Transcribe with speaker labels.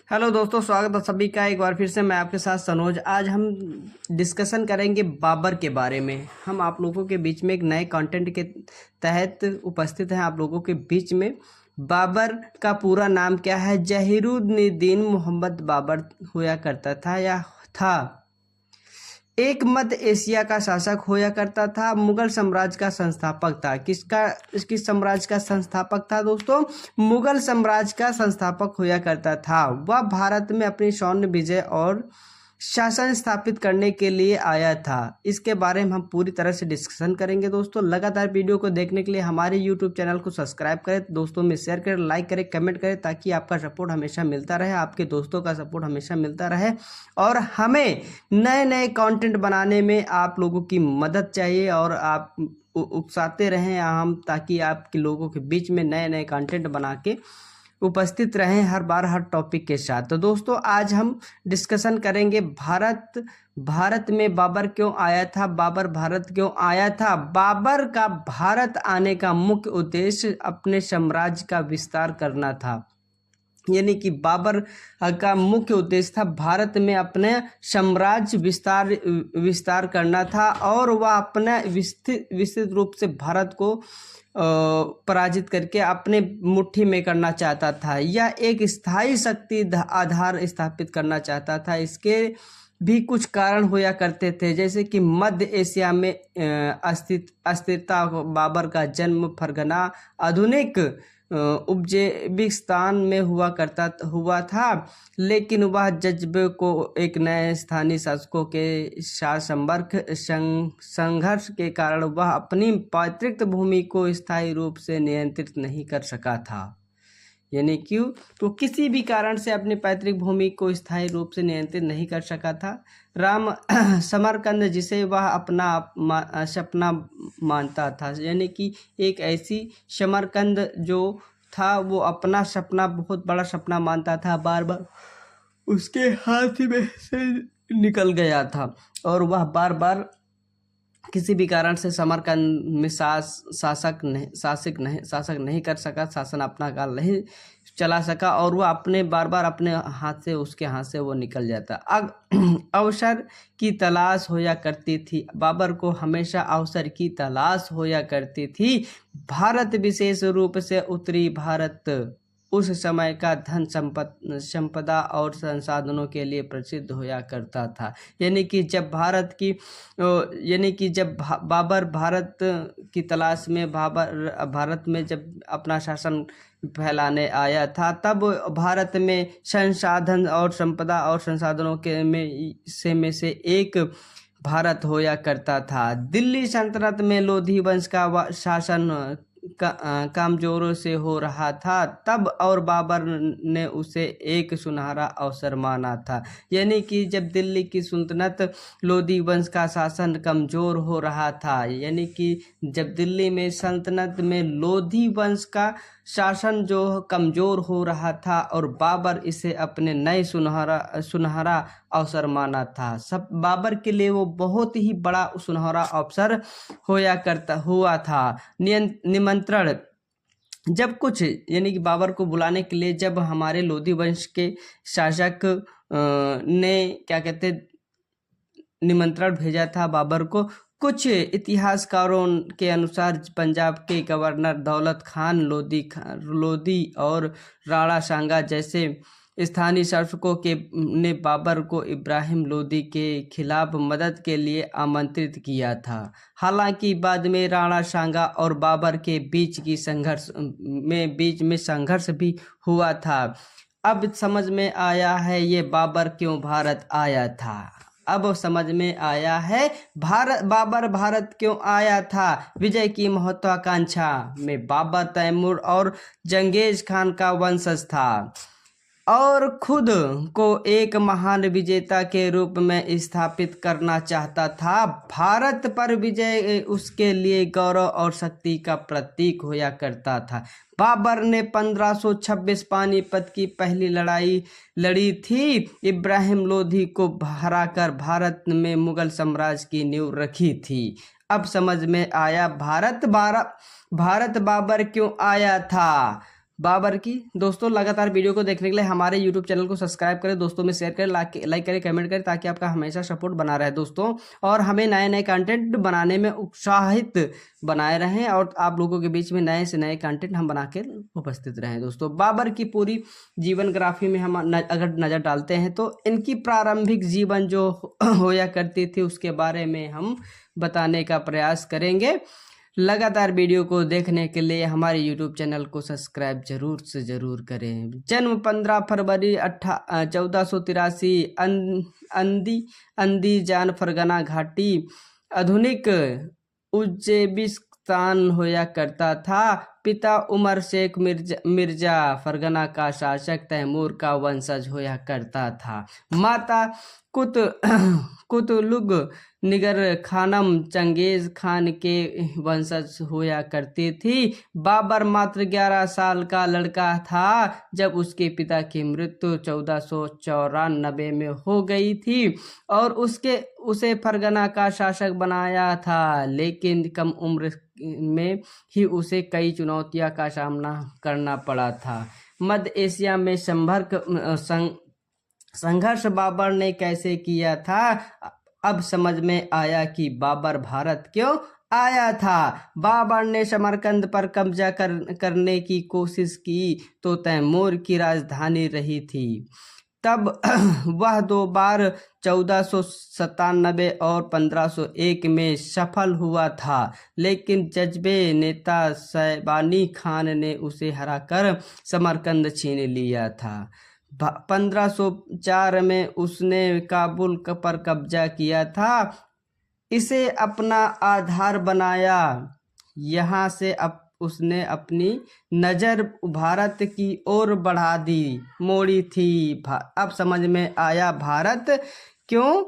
Speaker 1: Hello दोस्तों, स्वागत है सभी का एक बार फिर से। मैं आपके साथ सनोज। आज हम डिस्कशन करेंगे बाबर के बारे में। हम आप लोगों के बीच में एक नए कंटेंट के तहत उपस्थित हैं आप लोगों के बीच में। बाबर का पूरा नाम क्या है? जहीरुद्दीन मोहम्मद बाबर हुआ करता था या था। एक मध्य एशिया का शासक होया करता था। मुगल साम्राज्य का संस्थापक था। किस साम्राज्य का संस्थापक था दोस्तों? मुगल साम्राज्य का संस्थापक होया करता था। वह भारत में अपनी सौम्य विजय और शासन स्थापित करने के लिए आया था। इसके बारे में हम पूरी तरह से डिस्कशन करेंगे दोस्तों। लगातार वीडियो को देखने के लिए हमारे यूट्यूब चैनल को सब्सक्राइब करें, दोस्तों में शेयर करें, लाइक करें, कमेंट करें, ताकि आपका सपोर्ट हमेशा मिलता रहे, आपके दोस्तों का सपोर्ट हमेशा मिलता रहे। और हमें नए नए कंटेंट बनाने में आप लोगों की मदद चाहिए और आप उकसाते रहें हम, ताकि आपके लोगों के बीच में नए नए कंटेंट बना के उपस्थित रहें हर बार हर टॉपिक के साथ। तो दोस्तों, आज हम डिस्कशन करेंगे भारत में बाबर क्यों आया था। बाबर भारत क्यों आया था? बाबर का भारत आने का मुख्य उद्देश्य अपने साम्राज्य का विस्तार करना था। यानी कि बाबर का मुख्य उद्देश्य था भारत में अपने साम्राज्य विस्तार करना था, और वह अपना विस्तृत रूप से भारत को पराजित करके अपने मुट्ठी में करना चाहता था। यह एक स्थायी शक्ति आधार स्थापित करना चाहता था। इसके भी कुछ कारण होया करते थे, जैसे कि मध्य एशिया में अस्थिरता। बाबर का जन्म फरगना आधुनिक उज्बेकिस्तान में हुआ था, लेकिन वह जज्बे को एक नए स्थानीय शासकों के साथ संघर्ष के कारण वह अपनी पैतृक भूमि को स्थायी रूप से नियंत्रित नहीं कर सका था। यानी क्यों? तो किसी भी कारण से अपनी पैतृक भूमि को स्थायी रूप से नियंत्रित नहीं कर सका था। राम समरकंद, जिसे वह अपना सपना मानता था, यानी कि एक ऐसी समरकंद जो था वो अपना सपना, बहुत बड़ा सपना मानता था, बार बार उसके हाथ में से निकल गया था, और वह बार बार किसी भी कारण से समरकंद में शासक नहीं कर सका, शासन अपना काल नहीं चला सका, और वह अपने बार बार अपने उसके हाथ से वो निकल जाता। अवसर की तलाश होया करती थी। बाबर को हमेशा अवसर की तलाश होया करती थी। भारत, विशेष रूप से उत्तरी भारत, उस समय का धन संपदा और संसाधनों के लिए प्रसिद्ध होया करता था। यानी कि जब बाबर भारत की तलाश में भारत में जब अपना शासन फैलाने आया था, तब भारत में संसाधन और संपदा और संसाधनों के में से एक भारत होया करता था। दिल्ली सल्तनत में लोधी वंश का शासन कमजोरों से हो रहा था तब, और बाबर ने उसे एक सुनहरा अवसर माना था। यानी कि जब दिल्ली की सल्तनत, लोधी वंश का शासन कमजोर हो रहा था, यानी कि जब दिल्ली में सल्तनत में लोधी वंश का शासन जो कमजोर हो रहा था, और बाबर इसे अपने नए सुनहरा अवसर माना था। सब बाबर के लिए वो बहुत ही बड़ा सुनहरा अवसर हुआ था। निमंत्रण, जब कुछ, यानी कि बाबर को बुलाने के लिए जब हमारे लोधी वंश के शासक ने क्या कहते निमंत्रण भेजा था बाबर को, कुछ इतिहासकारों के अनुसार पंजाब के गवर्नर दौलत खान लोधी और राणा सांगा जैसे स्थानीय शासकों ने बाबर को इब्राहिम लोधी के खिलाफ मदद के लिए आमंत्रित किया था। हालांकि बाद में राणा सांगा और बाबर के बीच में संघर्ष भी हुआ था। अब समझ में आया है ये बाबर क्यों भारत आया था। अब समझ में आया है बाबर भारत क्यों आया था। विजय की महत्वाकांक्षा में बाबर तैमूर और चंगेज खान का वंशज था और खुद को एक महान विजेता के रूप में स्थापित करना चाहता था। भारत पर विजय उसके लिए गौरव और शक्ति का प्रतीक होया करता था। बाबर ने 1526 पानीपत की पहली लड़ाई लड़ी थी। इब्राहिम लोधी को हराकर भारत में मुगल साम्राज्य की नींव रखी थी। अब समझ में आया भारत बाबर क्यों आया था। बाबर की। दोस्तों लगातार वीडियो को देखने के लिए हमारे यूट्यूब चैनल को सब्सक्राइब करें, दोस्तों में शेयर करें, लाइक करें, कमेंट करें, ताकि आपका हमेशा सपोर्ट बना रहे दोस्तों, और हमें नए नए कंटेंट बनाने में उत्साहित बनाए रहें, और आप लोगों के बीच में नए से नए कंटेंट हम बना के उपस्थित रहें। दोस्तों बाबर की पूरी जीवन ग्राफी में हम अगर नज़र डालते हैं तो इनकी प्रारंभिक जीवन जो होया करती थी उसके बारे में हम बताने का प्रयास करेंगे। लगातार वीडियो को देखने के लिए हमारे यूट्यूब चैनल को सब्सक्राइब जरूर से ज़रूर करें। जन्म 15 फरवरी 1483, अंदीजान फरगना घाटी, आधुनिक उज्बेकिस्तान होया करता था। पिता उमर शेख मिर्जा फरगना का शासक तैमूर का वंशज होया करता था। माता कुतलुग निगर खानम चंगेज खान के वंशज होया करती थी। बाबर मात्र 11 साल का लड़का था जब उसके पिता की मृत्यु 1494 में हो गई थी, और उसे फरगना का शासक बनाया था, लेकिन कम उम्र में ही उसे कई चुनौतियों का सामना करना पड़ा था। मध्य एशिया में संघर्ष बाबर ने कैसे किया था? अब समझ में आया कि बाबर भारत क्यों आया था। बाबर ने समरकंद पर कब्जा करने की कोशिश की तो तैमूर की राजधानी रही थी। तब वह 2 बार 1497 और 1501 में सफल हुआ था, लेकिन जज्बे नेता शैबानी खान ने उसे हराकर समरकंद छीन लिया था। 1504 में उसने काबुल पर कब्जा किया था, इसे अपना आधार बनाया। यहाँ से उसने अपनी नज़र भारत की ओर बढ़ा दी, मोड़ी थी। अब समझ में आया भारत क्यों